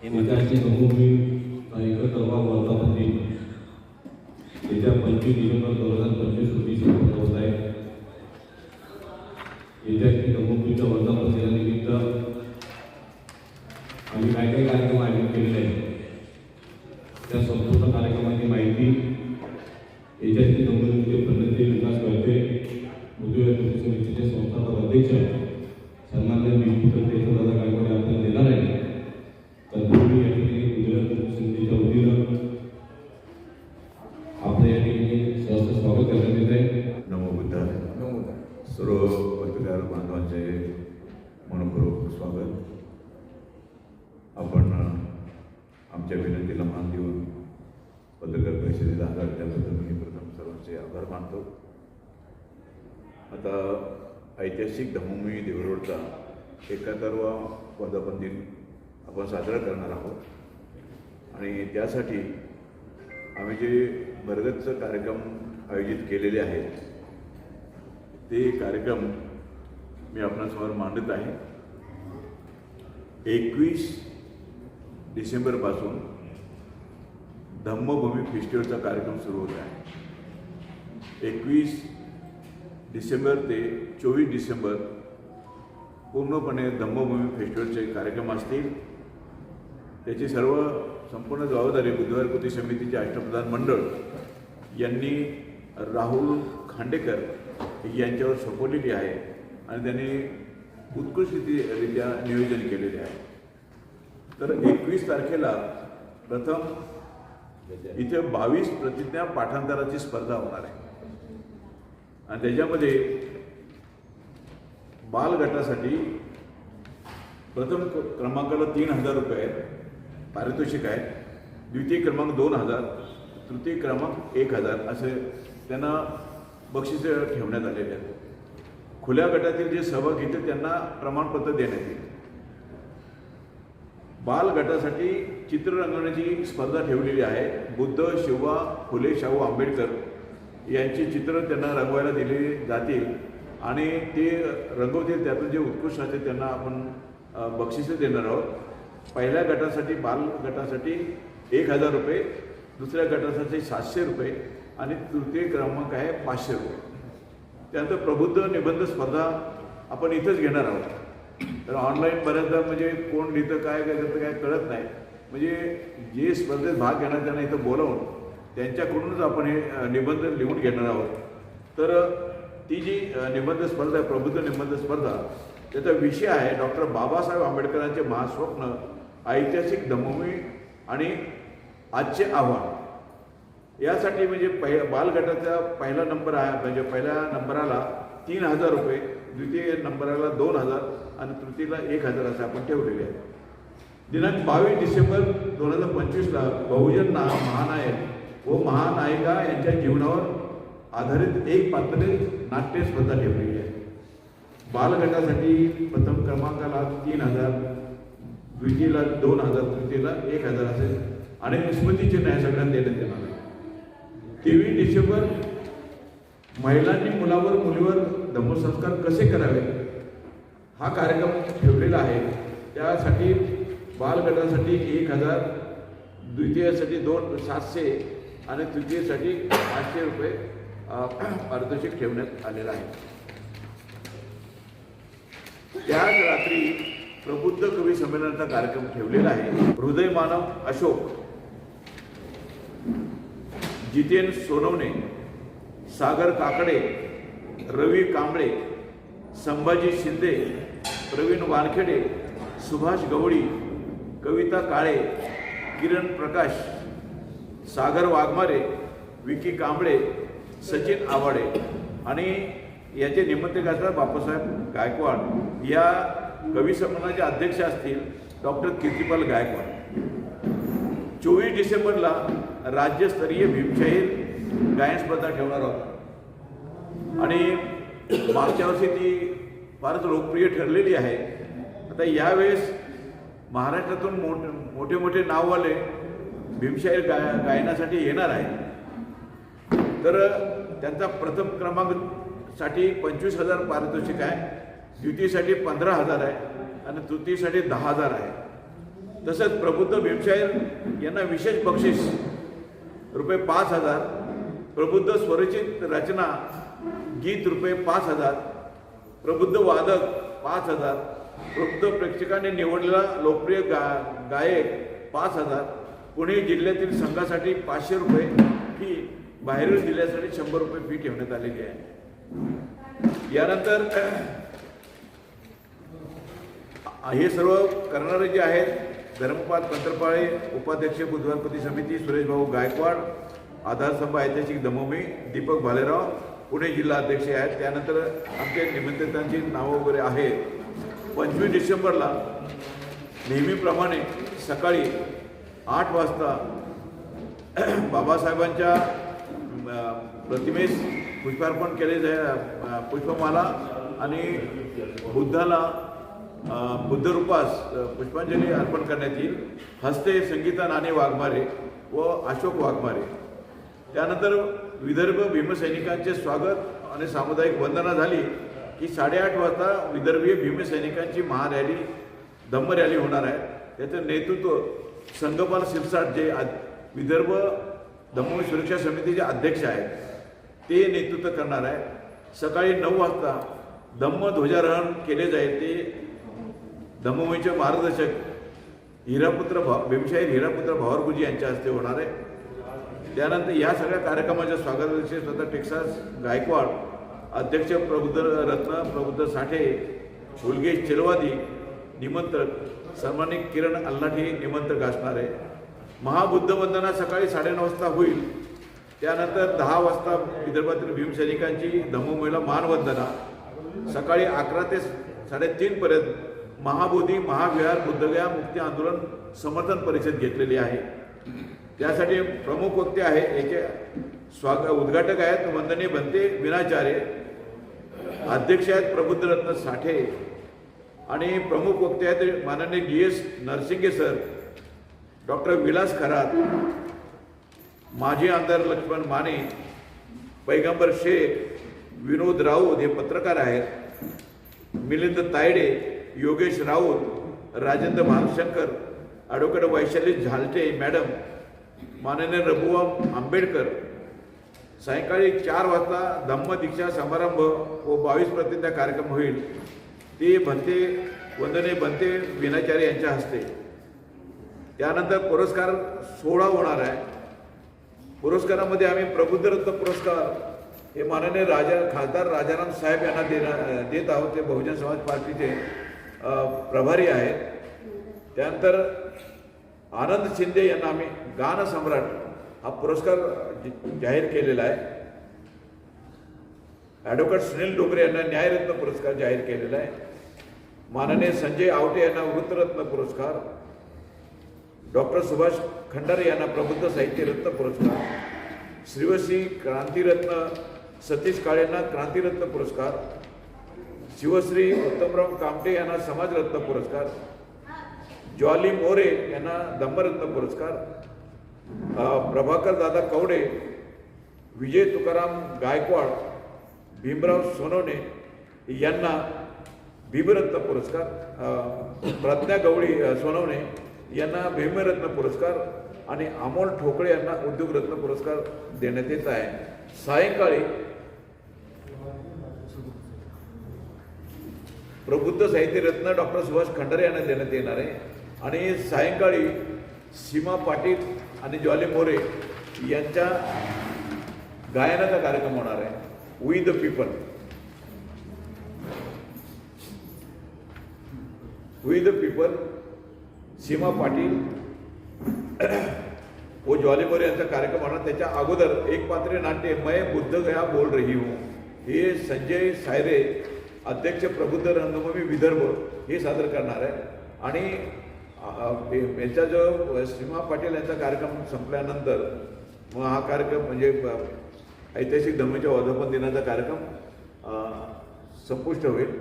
एकाची नमूमी कार्यकर्ता वर्धापती येत्या 25 डिसेंबर 2025 रोजी संपन्न होत आहे. येत्या नमूमीच्या वर्धापतीनिमित्त आम्ही काय काय कार्यक्रम आयोजित केलेले आहेत त्या संपूर्ण कार्यक्रमाची माहिती येत्याची नमूमीचे पंडित विकास करते उद्योग समितीचे संस्थापक अध्यक्ष सन्माननीय दादा गायकवाड आपल्याला देणार आहे. तत्पूर्वी या ठिकाणी उद्योग समितीच्या वतीनं आपल्या या ठिकाणी सहर्ष स्वागत करण्यात येत आहे. नमो बुद्धाय. सर्व पत्रकार बांधवांचे मनपूर्वक स्वागत. आपण आमच्या विनंतीला मान देऊन पत्रकार परिषदेला हजर त्याबद्दल मी प्रथम सर्वांचे आभार मानतो. आता ऐतिहासिक धम्मभूमी देवरोडचा 71वा वर्धापन दिन आपण साजरा करणार आहोत आणि त्यासाठी आम्ही जे भरगच्च कार्यक्रम आयोजित केलेले आहेत ते कार्यक्रम मी आपणासमोर मांडत आहे. 21 डिसेंबरपासून धम्मभूमी फेस्टिवलचा कार्यक्रम सुरू होत आहे. 21 डिसेंबर ते 24 डिसेंबर पूर्णपणे धम्मभूमी फेस्टिवलचे कार्यक्रम असतील. त्याची संपूर्ण जबाबदारी बुधवार कृती समितीचे अष्टप्रधान मंडळ यांनी राहुल खांडेकर यांच्यावर सोपवलेली आहे आणि त्यांनी उत्कृष्टरित्या नियोजन केलेले आहे. तर 21 तारखेला प्रथम इथे 22 प्रतिज्ञा पाठांतराची स्पर्धा होणार आहे आणि त्याच्यामध्ये बालगटासाठी प्रथम क्रमांकाला 3,000 रुपये पारितोषिक आहे, द्वितीय क्रमांक 2,000, तृतीय क्रमांक 1,000 असे त्यांना बक्षिसे ठेवण्यात आलेले आहेत. खुल्या गटातील जे सहभाग घेतील त्यांना प्रमाणपत्र देण्यात येईल. बाल गटासाठी चित्र रंगवण्याची स्पर्धा ठेवलेली आहे. बुद्ध, शिवा, फुले, शाहू आंबेडकर यांची चित्र त्यांना रंगवायला दिली जातील आणि ते रंगवतील. त्यातून जे उत्कृष्ट असते त्यांना आपण बक्षिसे देणार आहोत. पहिल्या गटासाठी बाल गटासाठी 1,000 रुपये, दुसऱ्या गटासाठी 700 रुपये आणि तृतीय क्रमांक आहे 500 रुपये. त्यानंतर प्रबुद्ध निबंध स्पर्धा आपण इथंच घेणार आहोत. तर ऑनलाईन बऱ्याचदा म्हणजे कोण लिहितं काय करतं काय कळत नाही. म्हणजे जे स्पर्धेत भाग घेणार त्यांना इथं बोलावून त्यांच्याकडूनच आपण हे निबंध लिहून घेणार आहोत. तर ती जी निबंध स्पर्धा आहे प्रबुद्ध निबंध स्पर्धा त्याचा विषय आहे डॉक्टर बाबासाहेब आंबेडकरांचे महास्वप्न, ऐतिहासिक धम्मभूमी आणि आजचे आव्हान. यासाठी म्हणजे बालगटाचा पहिला नंबर आहे म्हणजे पहिल्या नंबराला 3,000 रुपये, द्वितीय नंबराला 2,000 आणि तृतीयला 1,000 असे आपण ठेवलेले आहे. दिनांक 22 डिसेंबर 2025ला बहुजन महानायक व महानायिका यांच्या जीवनावर आधारित एक पात्र नाट्य स्पर्धा ठेवलेली आहे. बालगटासाठी प्रथम क्रमांकाला 3,000, द्वितीयला 2,000, तृतीयला 1,000 असेल आणि स्मृतिचिन्ह या सगळ्यांना देण्यात येणार आहे. 23 डिसेंबर महिलांनी मुलीवर धम्मसंस्कार कसे करावे हा कार्यक्रम ठेवलेला आहे. त्यासाठी बालगटासाठी 1,000, द्वितीयासाठी 700 आणि तृतीयसाठी 500 रुपये पारितोषिक ठेवण्यात आलेलं आहे. त्याच रात्री प्रबुद्ध कवी संमेलनाचा कार्यक्रम ठेवलेला आहे. हृदय मानव अशोक, जितेन सोनवणे, सागर काकडे, रवी कांबळे, संभाजी शिंदे, प्रवीण वानखेडे, सुभाष गवळी, कविता काळे, किरण प्रकाश, सागर वाघमारे, विकी कांबळे, सचिन आवाडे आणि याचे निमंत्रक असतात बापूसाहेब गायकवाड. या कवी संमेलनाचे अध्यक्ष असतील डॉक्टर कीर्तिपाल गायकवाड. 24 डिसेंबरला राज्यस्तरीय भीमशाहीर गायन स्पर्धा ठेवणार आहोत आणि मागच्या वर्षी ती फारच लोकप्रिय ठरलेली आहे. आता यावेळेस महाराष्ट्रातून मोठे मोठे नाववाले भीमशाहीर गायनासाठी येणार आहे. तर त्यांचा प्रथम क्रमांकसाठी 25,000 पारितोषिक आहे, द्वितीयसाठी 15,000 आहे आणि तृतीयसाठी 10,000 आहे. तसंच प्रबुद्ध भीमशाहीर यांना विशेष बक्षीस रुपये 5,000, प्रबुद्ध स्वरचित रचना गीत रुपये 5,000, प्रबुद्ध वादक 5,000, प्रबुद्ध प्रेक्षकांनी निवडलेला लोकप्रिय गायक 5,000, पुणे जिल्ह्यातील संघासाठी 500 रुपये फी, बाहेरील जिल्ह्यासाठी 100 रुपये फी ठेवण्यात आलेली आहे. यानंतर हे सर्व करणारे जे आहेत धर्मपाल पंतरपाळे, उपाध्यक्ष बुधवारपती समिती सुरेश भाऊ गायकवाड, आधारस्तंभ ऐतिहासिक दमोमी दीपक भालेराव, पुणे जिल्हा अध्यक्ष आहेत. त्यानंतर आमच्या निमंत्रितांची नावं वगैरे आहेत. 25 डिसेंबरला नेहमीप्रमाणे सकाळी 8 वाजता बाबासाहेबांच्या प्रतिमेस पुष्पार्पण केले जाईल, पुष्पमाला आणि बुद्धाला बुद्धरूपास पुष्पांजली अर्पण करण्यात येईल. हस्ते संगीता नाणे वाघमारे व अशोक वाघमारे. त्यानंतर विदर्भ भीमसैनिकांचे स्वागत आणि सामुदायिक वंदना झाली की 8:30 वाजता विदर्भीय भीमसैनिकांची महारॅली धम्म रॅली होणार आहे. त्याचं नेतृत्व संगपाल शिरसाट जे विदर्भ दमोमी सुरक्षा समितीचे अध्यक्ष आहेत ते नेतृत्व करणार आहे. सकाळी 9 वाजता धम्म ध्वजारोहण केले जाईल. ते दमोमीचे मार्गदर्शक भीमशाहीर हिरापुत्र भावारगुजी यांच्या हस्ते होणार आहे. त्यानंतर या सगळ्या कार्यक्रमाच्या स्वागताचे स्वतः टेक्सास गायकवाड, अध्यक्ष प्रबुद्ध रत्न प्रबुद्ध साठे, उलगेश चेलवादी निमंत्रक, सन्मानित किरण अल्लाठी निमंत्रक असणार आहे. महाबुद्ध वंदना सकाळी 9:30 वाजता होईल. त्यानंतर 10 वाजता विदर्भातील भीमसैनिकांची दमोमीला मानवंदना. सकाळी 11 ते 3:30 पर्यंत महाबोधी महाविहार बुद्धगया मुक्ती आंदोलन समर्थन परिषद घेतलेली आहे. त्यासाठी प्रमुख वक्ते आहे याचे उद्घाटक आहेत वंदनीय बनते विनाचार्य, अध्यक्ष आहेत प्रबुद्ध रत्न साठे आणि प्रमुख वक्ते आहेत माननीय GS नरसिंगे सर, डॉक्टर विलास खरात, माजी आमदार लक्ष्मण माने, पैगंबर शेख, विनोद राऊत हे पत्रकार आहेत, मिलिंद तायडे, योगेश राऊत, राजेंद्र भालशंकर, ॲडव्होकेट वैशाली झालटे मॅडम, माननीय रघुराम आंबेडकर. सायंकाळी 4 वाजता धम्म दीक्षा समारंभ व 22 प्रतिज्ञा कार्यक्रम होईल. ते वंदनीय बनते विनाचार्य यांच्या हस्ते. त्यानंतर पुरस्कार सोहळा होणार आहे. पुरस्कारामध्ये आम्ही प्रबुद्ध रत्न पुरस्कार हे माननीय खासदार राजाराम साहेब यांना देत आहोत. ते बहुजन समाज पार्टीचे प्रभारी आहेत. त्यानंतर आनंद शिंदे यांना आम्ही गान सम्राट हा पुरस्कार जाहीर केलेला आहे. ॲडव्होकेट सुनील डोंगरे यांना न्यायरत्न पुरस्कार जाहीर केलेला आहे. माननीय संजय आवटे यांना वृत्तरत्न पुरस्कार, डॉक्टर सुभाष खंडारे यांना प्रबुद्ध साहित्य रत्न पुरस्कार, श्रीवसी क्रांतीरत्न सतीश काळे यांना क्रांतीरत्न पुरस्कार, शिवश्री उत्तमराव कामटे यांना समाजरत्न पुरस्कार, ज्वाली मोरे यांना धम्मरत्न पुरस्कार, प्रभाकर दादा कवडे, विजय तुकाराम गायकवाड, भीमराव सोनवणे यांना भीमरत्न पुरस्कार, प्रज्ञा गवळी सोनवणे यांना भीमरत्न पुरस्कार आणि अमोल ठोकळे यांना उद्योगरत्न पुरस्कार देण्यात येत आहे. सायंकाळी प्रबुद्ध साहित्य रत्न डॉक्टर सुभाष खंडारे यांना देण्यात येणार आहे. आणि सायंकाळी सीमा पाटील आणि ज्वाली मोरे यांच्या गायनाचा कार्यक्रम होणार आहे. We the people. We the people, Seema Patil व ज्वाली मोरे यांचा कार्यक्रम होणार. त्याच्या अगोदर एक पात्रीय नाट्य मैं बुद्ध गया बोल रही हूँ हे संजय सायरे, अध्यक्ष प्रबुद्ध रंगभूमी विदर्भ हे सादर करणार आहे. आणि यांचा जो सीमा पाटील यांचा कार्यक्रम संपल्यानंतर मग हा कार्यक्रम म्हणजे ऐतिहासिक धम्मीच्या वर्धापन दिनाचा कार्यक्रम संपुष्ट होईल.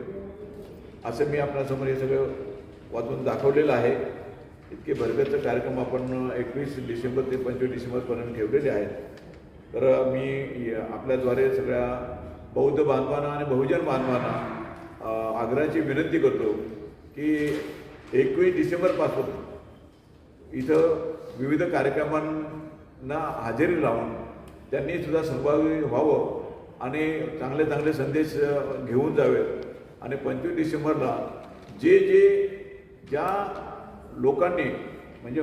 असं मी आपल्यासमोर हे सगळं वाचून दाखवलेलं आहे. इतके भरगच्च कार्यक्रम आपण 21 डिसेंबर ते 25 डिसेंबरपर्यंत ठेवलेले आहेत. तर मी आपल्याद्वारे सगळ्या बौद्ध बांधवांना आणि बहुजन बांधवांना आग्रहाची विनंती करतो की 21 डिसेंबरपासून इथं विविध कार्यक्रमांना हजेरी लावून त्यांनी सुद्धा सहभागी व्हावं आणि चांगले चांगले संदेश घेऊन जावेत. आणि 25 डिसेंबरला ज्या लोकांनी म्हणजे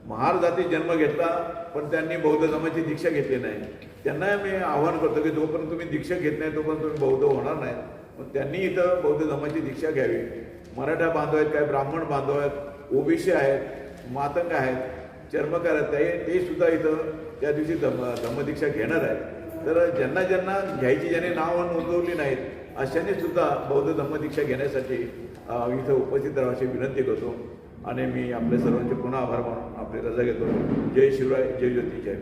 महार जातीत जन्म घेतला पण त्यांनी बौद्ध धर्माची दीक्षा घेतली नाही, त्यांना मी आवाहन करतो की जोपर्यंत तुम्ही दीक्षा घेत नाही तोपर्यंत तुम्ही बौद्ध होणार नाही. मग त्यांनी इथं बौद्ध धर्माची दीक्षा घ्यावी. मराठा बांधव आहेत, काय ब्राह्मण बांधव आहेत, ओबीसी आहेत, मातंग आहेत, चर्मकार आहेत, ते सुद्धा इथं त्या दिवशी धम्मदीक्षा घेणार आहेत. तर ज्यांना घ्यायची ज्यांनी नाव नोंदवली नाहीत अशाने सुद्धा बौद्ध धम्मदीक्षा घेण्यासाठी इथं उपस्थित राहायची विनंती करतो. आणि मी आपल्या सर्वांचे पुन्हा आभार मानून आपली रजा घेतो. जय शिवराय, जय ज्योती, जय.